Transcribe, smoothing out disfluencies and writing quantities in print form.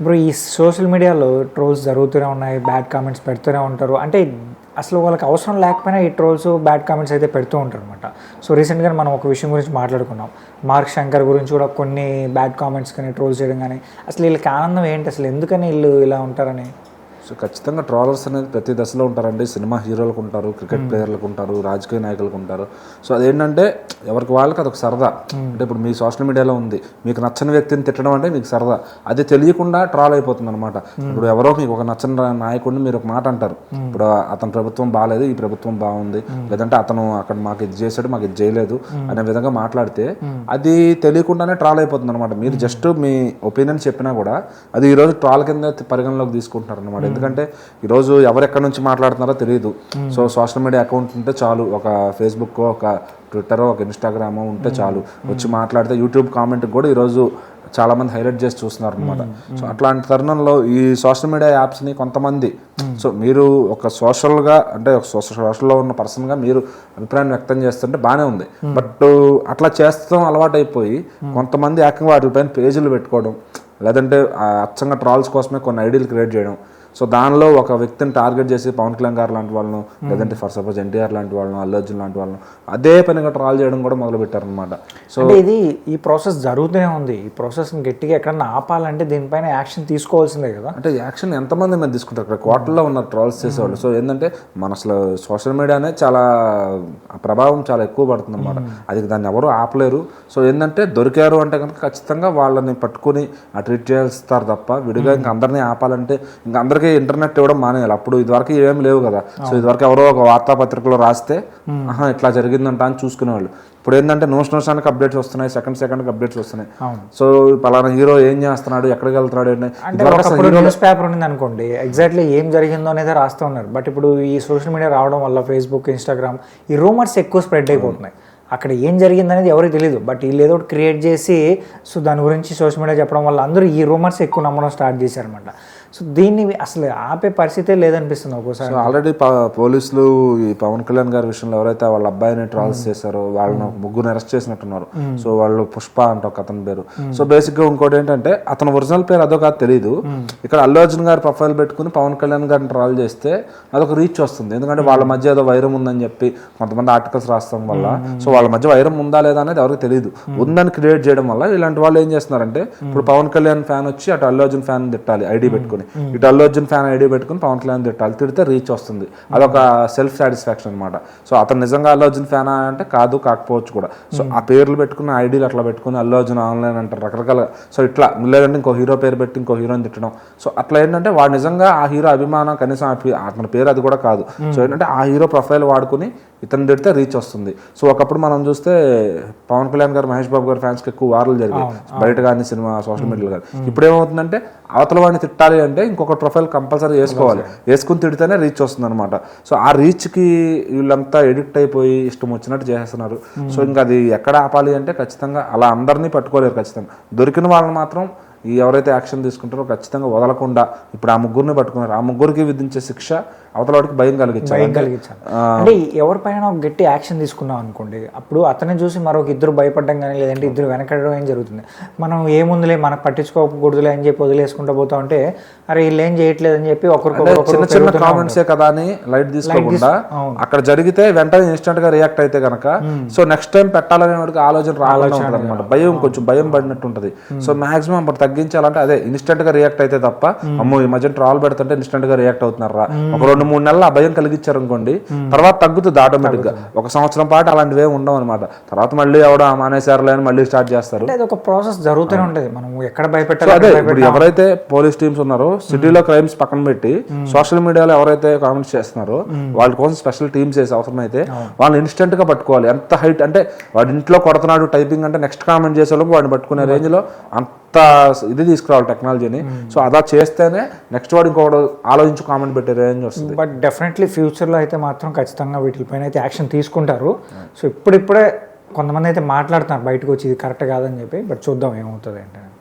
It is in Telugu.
ఇప్పుడు ఈ సోషల్ మీడియాలో ట్రోల్స్ జరుగుతూనే ఉన్నాయి, బ్యాడ్ కామెంట్స్ పెడుతూనే ఉంటారు. అంటే అసలు వాళ్ళకి అవసరం లేకపోయినా ఈ ట్రోల్స్, బ్యాడ్ కామెంట్స్ అయితే పెడుతూ ఉంటారు అనమాట. సో రీసెంట్గా మనం ఒక విషయం గురించి మాట్లాడుకున్నాం. మార్క్ శంకర్ గురించి కూడా కొన్ని బ్యాడ్ కామెంట్స్ కానీ ట్రోల్స్ చేయడం కానీ, అసలు వీళ్ళకి ఆనందం ఏంటి, అసలు ఎందుకని వీళ్ళు ఇలా ఉంటారని. సో ఖచ్చితంగా ట్రోలర్స్ అనేది ప్రతి దశలో ఉంటారండి. సినిమా హీరోలకు ఉంటారు, క్రికెట్ ప్లేయర్లకు ఉంటారు, రాజకీయ నాయకులకు ఉంటారు. సో అదేంటంటే ఎవరికి వాళ్ళకి అదొక సరదా. అంటే ఇప్పుడు మీ సోషల్ మీడియాలో ఉంది, మీకు నచ్చని వ్యక్తిని తిట్టడం అంటే మీకు సరదా, అది తెలియకుండా ట్రాల్ అయిపోతుంది అనమాట. ఇప్పుడు ఎవరో మీకు ఒక నచ్చని నాయకుడిని మీరు ఒక మాట అంటారు, ఇప్పుడు అతని ప్రభుత్వం బాగాలేదు, ఈ ప్రభుత్వం బాగుంది, లేదంటే అతను అక్కడ మాకు ఇది చేశాడు, మాకు ఇది చేయలేదు అనే విధంగా మాట్లాడితే అది తెలియకుండానే ట్రాల్ అయిపోతుంది అనమాట. మీరు జస్ట్ మీ ఒపీనియన్ చెప్పినా కూడా అది ఈరోజు ట్రాల్ కింద పరిగణలోకి తీసుకుంటున్నారు అనమాట. ఎందుకంటే ఈరోజు ఎవరెక్కడి నుంచి మాట్లాడుతున్నారో తెలియదు. సో సోషల్ మీడియా అకౌంట్ ఉంటే చాలు, ఒక ఫేస్బుక్, ఒక ట్విట్టర్, ఒక ఇన్స్టాగ్రామ్ ఉంటే చాలు, వచ్చి మాట్లాడితే యూట్యూబ్ కామెంట్ కూడా ఈరోజు చాలా మంది హైలైట్ చేసి చూస్తున్నారు అనమాట. సో అట్లాంటి తరుణంలో ఈ సోషల్ మీడియా యాప్స్ని కొంతమంది, సో మీరు ఒక సోషల్గా అంటే ఒక సోషల్లో ఉన్న పర్సన్గా మీరు అభిప్రాయం వ్యక్తం చేస్తుంటే బాగానే ఉంది. బట్ అట్లా చేస్తాం అలవాటు అయిపోయి కొంతమంది ఏకంగా వాటిపైన పేజీలు పెట్టుకోవడం, లేదంటే అచ్చంగా ట్రాల్స్ కోసమే కొన్ని ఐడియాలు క్రియేట్ చేయడం. సో దానిలో ఒక వ్యక్తిని టార్గెట్ చేసి పవన్ కళ్యాణ్ గారు లాంటి వాళ్ళను, లేదంటే ఫర్ సపోజ్ ఎన్టీఆర్ లాంటి వాళ్ళను, అల్లు అర్జున్ లాంటి వాళ్ళను అదే పనిగా ట్రాల్ చేయడం కూడా మొదలు పెట్టారనమాట. సో ఇది ఈ ప్రాసెస్ జరుగుతూనే ఉంది. ఈ ప్రాసెస్ని గట్టిగా ఎక్కడన్నా ఆపాలంటే దీనిపైన యాక్షన్ తీసుకోవాల్సిందే కదా. అంటే యాక్షన్ ఎంతమంది మీద తీసుకుంటారు, ఇక్కడ కోట్లలో ఉన్న ట్రాల్స్ చేసేవాళ్ళు. సో ఏంటంటే మన అసలు సోషల్ మీడియానే చాలా ప్రభావం చాలా ఎక్కువ పడుతుంది అనమాట. అది దాన్ని ఎవరు ఆపలేరు. సో ఏంటంటే దొరికారు అంటే కనుక ఖచ్చితంగా వాళ్ళని పట్టుకుని ట్రీట్ చేస్తారు తప్ప విడిగా ఇంకా అందరినీ ఆపాలంటే ఇంకా అందరికీ ఇంటర్నెట్ ఇవ్వడం మానేయాలి. అప్పుడు ఇదివరకు ఏం లేవు కదా. సో ఇదివరకు ఎవరో ఒక వార్తాపత్రికలో రాస్తే ఇట్లా జరిగిందంట అని చూసుకునేవాళ్ళు. ఇప్పుడు ఏంటంటే నిమిషానికి అప్డేట్స్ వస్తున్నాయి, సెకండ్కి అప్డేట్స్ వస్తున్నాయి. సో పలానా హీరో ఏం చేస్తున్నాడు, ఎక్కడికి వెళ్తున్నాడు న్యూస్ పేపర్ ఉంది అనుకోండి, ఎగ్జాక్ట్లీ ఏం జరిగిందో అనేది రాస్తూ ఉన్నారు. బట్ ఇప్పుడు ఈ సోషల్ మీడియా రావడం వల్ల ఫేస్బుక్, ఇన్స్టాగ్రామ్ ఈ రూమర్స్ ఎక్కువ స్ప్రెడ్ అయిపోతున్నాయి. అక్కడ ఏం జరిగిందనేది ఎవరికి తెలియదు. బట్ వీళ్ళు ఏదో ఒకటి క్రియేట్ చేసి సో దాని గురించి సోషల్ మీడియా చెప్పడం వల్ల అందరూ ఈ రూమర్స్ ఎక్కువ నమ్మడం స్టార్ట్ చేశారనమాట. సో దీన్ని అసలు ఆపే పరిస్థితే లేదనిపిస్తుంది ఒక్కోసారి. ఆల్రెడీ పోలీసులు ఈ పవన్ కళ్యాణ్ గారి విషయంలో ఎవరైతే వాళ్ళ అబ్బాయిని ట్రాల్స్ చేశారో వాళ్ళని ముగ్గురు అరెస్ట్ చేసినట్టున్నారు. సో వాళ్ళు పుష్ప అంట ఒక అతని పేరు. సో బేసిక్గా ఇంకోటి ఏంటంటే అతను ఒరిజినల్ పేరు అదో కాదు తెలియదు. ఇక్కడ అల్లు అర్జున్ గారి ప్రొఫైల్ పెట్టుకుని పవన్ కళ్యాణ్ గారిని ట్రాల్ చేస్తే అదొక రీచ్ వస్తుంది. ఎందుకంటే వాళ్ళ మధ్య ఏదో వైరం ఉందని చెప్పి కొంతమంది ఆర్టికల్స్ రాస్తాం వల్ల సో వాళ్ళ మధ్య వైరం ఉందా లేదా అనేది ఎవరికి తెలియదు. ఉందని క్రియేట్ చేయడం వల్ల ఇలాంటి వాళ్ళు ఏం చేస్తున్నారంటే ఇప్పుడు పవన్ కళ్యాణ్ ఫ్యాన్ వచ్చి అటు అల్లు అర్జున్ ఫ్యాన్ తిట్టాలి ఐడి పెట్టుకుని, ఇటు అల్లు అర్జున్ ఫ్యాన్ ఐడి పెట్టుకుని పవన్ కళ్యాణ్ తిట్టాలి, తిడితే రీచ్ వస్తుంది. అదొక సెల్ఫ్ సాటిస్ఫాక్షన్ అనమాట. సో అతను నిజంగా అల్లు అర్జున్ ఫ్యాన్ అంటే కాదు, కాకపోవచ్చు కూడా. సో ఆ పేర్లు పెట్టుకుని ఐడీలు అట్లా పెట్టుకుని అల్లు అర్జున్ ఆన్లైన్ అంటారు రకరకాలుగా. సో ఇట్లా లేదంటే ఇంకో హీరో పేరు పెట్టి ఇంకో హీరోని తిట్టడం. సో అట్లా ఏంటంటే వాడు నిజంగా ఆ హీరో అభిమానం కనీసం అతని పేరు అది కూడా కాదు. సో ఏంటంటే ఆ హీరో ప్రొఫైల్ వాడుకుని ఇతను తిడితే రీచ్ వస్తుంది. సో ఒకప్పుడు మనం చూస్తే పవన్ కళ్యాణ్ గారు, మహేష్ బాబు గారు ఫ్యాన్స్కి ఎక్కువ వార్లు జరిగాయి బయట కానీ సినిమా సోషల్ మీడియాలో కానీ. ఇప్పుడు ఏమవుతుందంటే అవతల వాడిని తిట్టాలి అంటే ఇంకొక ప్రొఫైల్ కంపల్సరీ వేసుకోవాలి, వేసుకుని తిడితేనే రీచ్ వస్తుంది అనమాట. సో ఆ రీచ్కి వీళ్ళంతా ఎడిక్ట్ అయిపోయి ఇష్టం వచ్చినట్టు చేస్తున్నారు. సో ఇంకా అది ఎక్కడ ఆపాలి అంటే ఖచ్చితంగా అలా అందరినీ పట్టుకోలేరు. ఖచ్చితంగా దొరికిన వాళ్ళని మాత్రం ఈ ఎవరైతే యాక్షన్ తీసుకుంటారో ఖచ్చితంగా వదలకుండా ఇప్పుడు ఆ ముగ్గురిని పట్టుకున్నారు. ఆ ముగ్గురికి విధించే శిక్ష అవతలవాడికి భయం కలిగించాలి. అంటే ఎవరిపైన ఒక గట్టి యాక్షన్ తీసుకున్నాం అనుకోండి, అప్పుడు అతన్ని చూసి మరొక ఇద్దరు భయపడడం కానీ లేదంటే ఇద్దరు వెనకడడం ఏం జరుగుతుంది. మనం ఏముందిలే మనకు పట్టించుకోకూడదులే అని చెప్పి వదిలేసుకుంటూ పోతా ఉంటే అరే వీళ్ళు ఏం చేయట్లేదు అని చెప్పి చిన్న చిన్న కామెంట్సే కదా అని లైట్ తీసుకోకుండా అక్కడ జరిగితే వెంటనే ఇన్స్టెంట్ గా రియాక్ట్ అయితే కనుక సో నెక్స్ట్ టైం పెట్టాలనే వాడికి ఆలోచన రావాలని ఉంటుంది అనమాట. కొంచెం భయం పడినట్టు ఉంటుంది. సో మాక్సిమం అప్పుడు తగ్గించాలంటే అదే ఇన్స్టెంట్ గా రియాక్ట్ అయితే తప్ప అమ్మో ఈ మధ్య ట్రాల్ పెడుతుంటే ఇన్స్టెంట్ గా రియాక్ట్ అవుతున్నారా, ఒక 2-3 నెలలు ఆ భయం కలిగించారు అనుకోండి, తర్వాత తగ్గుతుంది ఆటోమేటిక్ గా. 1 సంవత్సరం పాటు అలాంటివి ఏమి ఉండవు అనమాట. తర్వాత మళ్ళీ ఎవడో మానేశారులే అని మళ్ళీ స్టార్ట్ చేస్తారు. ఒక ప్రాసెస్ జరుగుతూనే ఉంటుంది. మనం ఎక్కడ భయపెట్టాలి. అదే ఇప్పుడు ఎవరైతే పోలీస్ టీమ్స్ ఉన్నారో సిటీలో క్రైమ్స్ పక్కన పెట్టి సోషల్ మీడియాలో ఎవరైతే కామెంట్స్ చేస్తున్నారో వాళ్ళ కోసం స్పెషల్ టీమ్స్ వేసి అవసరమైతే వాళ్ళని ఇన్స్టెంట్ గా పట్టుకోవాలి. ఎంత హైట్ అంటే వాడి ఇంట్లో కొడుతున్నాడు టైపింగ్ అంటే నెక్స్ట్ కామెంట్ చేసేలోపు వాడిని పట్టుకునే రేంజ్ లో అంత ఇది తీసుకురావాలి టెక్నాలజీని. సో అలా చేస్తేనే నెక్స్ట్ వాడు ఇంకొకటి ఆలోచించి కామెంట్ పెట్టే రేంజ్ వస్తుంది. బట్ డెఫినెట్లీ ఫ్యూచర్లో అయితే మాత్రం ఖచ్చితంగా వీటిపైన అయితే యాక్షన్ తీసుకుంటారు. సో ఇప్పుడిప్పుడే కొంతమంది అయితే మాట్లాడుతున్నారు బయటకు వచ్చి ఇది కరెక్ట్ కాదని చెప్పి. బట్ చూద్దాం ఏమవుతుంది ఏంటంటే.